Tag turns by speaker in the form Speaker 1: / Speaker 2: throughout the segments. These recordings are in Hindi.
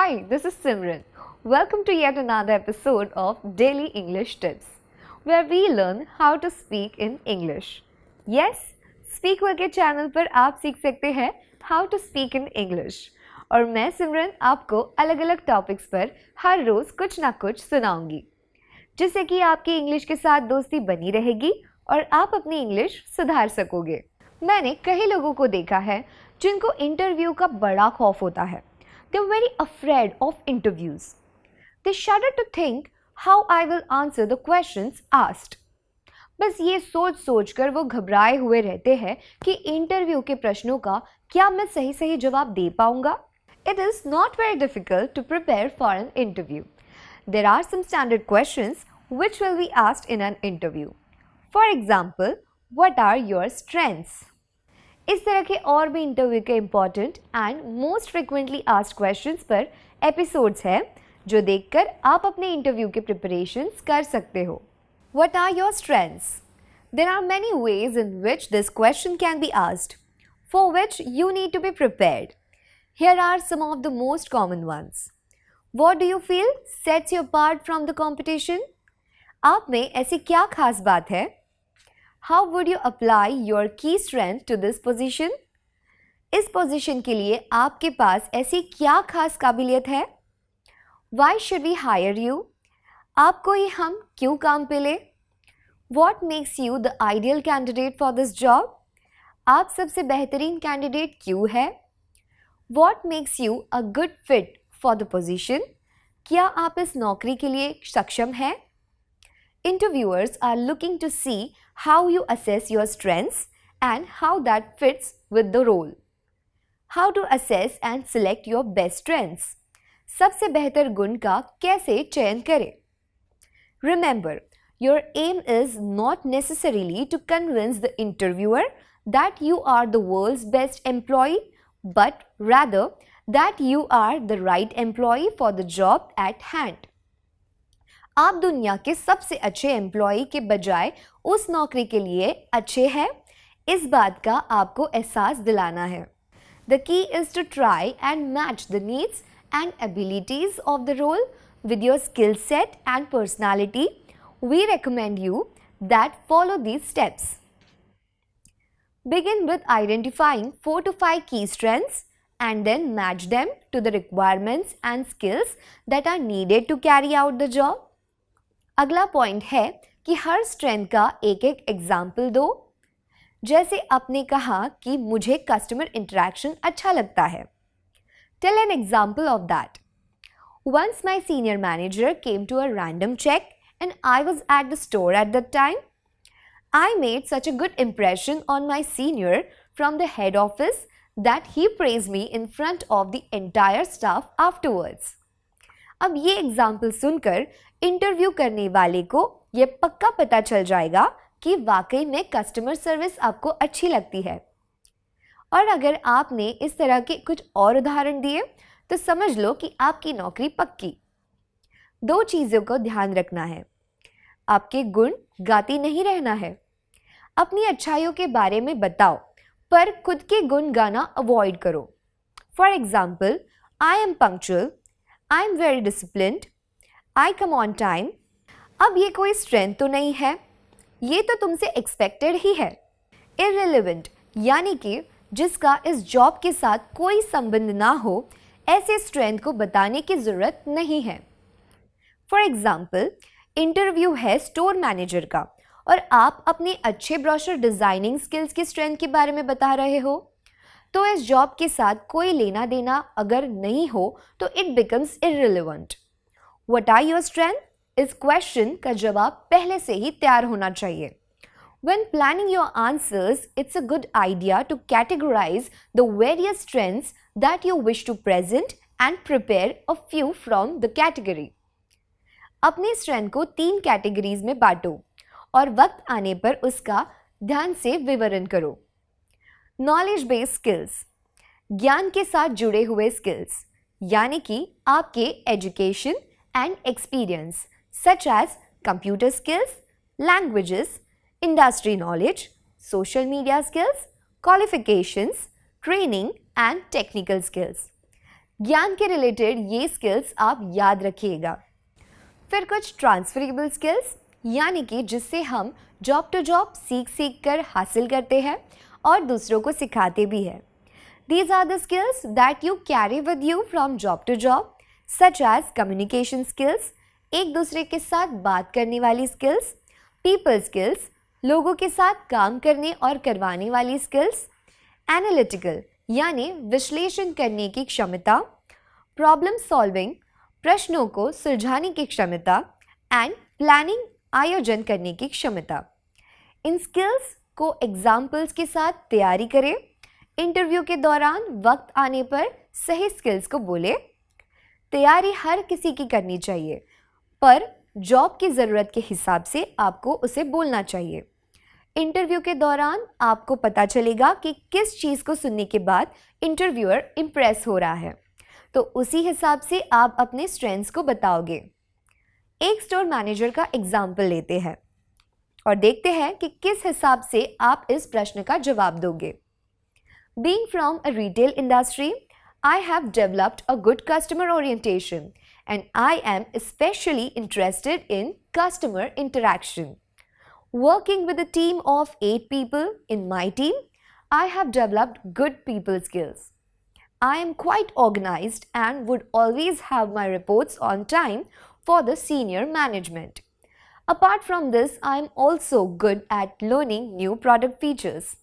Speaker 1: Hi, this is Simran. Welcome to yet another episode of Daily English Tips, where we learn how to speak in English. Yes, Speakwell के चैनल पर आप सीख सकते हैं how to speak in English. और मैं सिमरन आपको अलग अलग टॉपिक्स पर हर रोज कुछ ना कुछ सुनाऊंगी, जिससे कि आपकी इंग्लिश के साथ दोस्ती बनी रहेगी और आप अपनी इंग्लिश सुधार सकोगे। मैंने कई लोगों को देखा है जिनको इंटरव्यू का बड़ा खौफ होता है। They're very afraid of interviews. They shudder to think how I will answer the questions asked. बस ये सोच कर वो घबराए हुए रहते हैं कि इंटरव्यू के प्रश्नों का क्या मैं सही जवाब दे पाऊंगा? It is not very difficult to prepare for an interview. There are some standard questions which will be asked in an interview. For example, what are your strengths? इस तरह के और भी इंटरव्यू के important and most frequently asked questions पर एपिसोड्स हैं जो देखकर आप अपने इंटरव्यू के प्रिपरेशंस कर सकते हो। What are your strengths? There are many ways in which this question can be asked, for which you need to be prepared. Here are some of the most common ones. What do you feel sets you apart from the competition? आप में ऐसी क्या खास बात है? How would you apply your key strength to this position? इस पोजीशन के लिए आपके पास ऐसी क्या खास काबिलियत है? Why should we hire you? आपको ही हम क्यों काम पे ले? What makes you the ideal candidate for this job? आप सबसे बेहतरीन कैंडिडेट क्यों है? What makes you a good fit for the position? क्या आप इस नौकरी के लिए सक्षम हैं? Interviewers are looking to see how you assess your strengths and how that fits with the role. How to assess and select your best strengths. सबसे बेहतर गुण का कैसे चयन करें? Remember, your aim is not necessarily to convince the interviewer that you are the world's best employee, but rather that you are the right employee for the job at hand. आप दुनिया के सबसे अच्छे एम्प्लॉई के बजाय उस नौकरी के लिए अच्छे हैं, इस बात का आपको एहसास दिलाना है। The key is to try and match the needs and abilities of the role with your skill set and personality. We recommend you that follow these steps. Begin with identifying 4 to 5 key strengths and then match them to the requirements and skills that are needed to carry out the job. अगला पॉइंट है कि हर स्ट्रेंथ का एक एग्जाम्पल दो। जैसे आपने कहा कि मुझे कस्टमर इंटरेक्शन अच्छा लगता है। Tell an example of that. Once my senior manager came to a random check and I was at the store at that time. I made such a good impression on my senior from the head office that he praised me in front of the entire staff afterwards. अब ये एग्जाम्पल सुनकर इंटरव्यू करने वाले को ये पक्का पता चल जाएगा कि वाकई में कस्टमर सर्विस आपको अच्छी लगती है। और अगर आपने इस तरह के कुछ और उदाहरण दिए तो समझ लो कि आपकी नौकरी पक्की। 2 चीज़ों को ध्यान रखना है। आपके गुण गाती नहीं रहना है। अपनी अच्छाइयों के बारे में बताओ, पर खुद के गुण गाना अवॉइड करो। For example, I am punctual, I am very disciplined, I come on time. अब ये कोई स्ट्रेंथ तो नहीं है, ये तो तुमसे एक्सपेक्टेड ही है। Irrelevant यानी कि जिसका इस जॉब के साथ कोई संबंध ना हो, ऐसे स्ट्रेंथ को बताने की ज़रूरत नहीं है। फॉर एग्जाम्पल, इंटरव्यू है स्टोर मैनेजर का और आप अपने अच्छे ब्रोशर डिज़ाइनिंग स्किल्स की स्ट्रेंथ के बारे में बता रहे हो, तो इस जॉब के साथ कोई लेना देना अगर नहीं हो तो it becomes irrelevant. What are your strength? इस क्वेश्चन का जवाब पहले से ही तैयार होना चाहिए। When planning your answers, it's a good idea to categorize the various strengths that you wish to present and prepare a few from the category. अपनी स्ट्रेंथ को 3 कैटेगरीज में बांटो और वक्त आने पर उसका ध्यान से विवरण करो। नॉलेज बेस्ड स्किल्स, ज्ञान के साथ जुड़े हुए स्किल्स, यानी कि आपके education and experience such as computer skills, languages, industry knowledge, social media skills, qualifications, training and technical skills. ज्ञान के रिलेटेड ये स्किल्स आप याद रखिएगा। फिर कुछ ट्रांसफरेबल स्किल्स, यानी कि जिससे हम जॉब टू जॉब सीख कर हासिल करते हैं और दूसरों को सिखाते भी हैं। These are the skills that you carry with you from job to job, such as communication skills, एक दूसरे के साथ बात करने वाली स्किल्स, people skills, लोगों के साथ काम करने और करवाने वाली स्किल्स, एनालिटिकल यानी विश्लेषण करने की क्षमता, प्रॉब्लम सॉल्विंग प्रश्नों को सुलझाने की क्षमता, एंड प्लानिंग आयोजन करने की क्षमता। इन स्किल्स को एग्जाम्पल्स के साथ तैयारी करें। इंटरव्यू के दौरान वक्त आने पर सही स्किल्स को बोले। तैयारी हर किसी की करनी चाहिए, पर जॉब की ज़रूरत के हिसाब से आपको उसे बोलना चाहिए। इंटरव्यू के दौरान आपको पता चलेगा कि किस चीज़ को सुनने के बाद इंटरव्यूअर इम्प्रेस हो रहा है, तो उसी हिसाब से आप अपने स्ट्रेंथ्स को बताओगे। एक स्टोर मैनेजर का एग्जाम्पल लेते हैं और देखते हैं कि किस हिसाब से आप इस प्रश्न का जवाब दोगे। Being from a retail industry, I have developed a good customer orientation and I am especially interested in customer interaction. Working with a team of 8 people in my team, I have developed good people skills. I am quite organized and would always have my reports on time for the senior management. Apart from this, I am also good at learning new product features.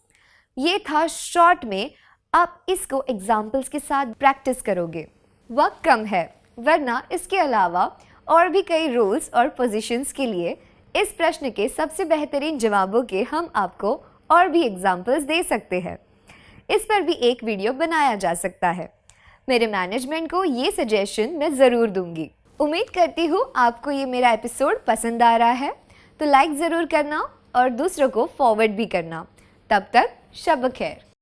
Speaker 1: ये था शॉर्ट में, आप इसको एग्जाम्पल्स के साथ प्रैक्टिस करोगे। वक्त कम है, वरना इसके अलावा और भी कई रोल्स और पोजीशंस के लिए इस प्रश्न के सबसे बेहतरीन जवाबों के हम आपको और भी एग्जाम्पल्स दे सकते हैं। इस पर भी एक वीडियो बनाया जा सकता है। मेरे मैनेजमेंट को ये सजेशन मैं ज़रूर दूंगी। उम्मीद करती हूँ आपको ये मेरा एपिसोड पसंद आ रहा है, तो लाइक ज़रूर करना और दूसरों को फॉरवर्ड भी करना। तब तक शब खैर।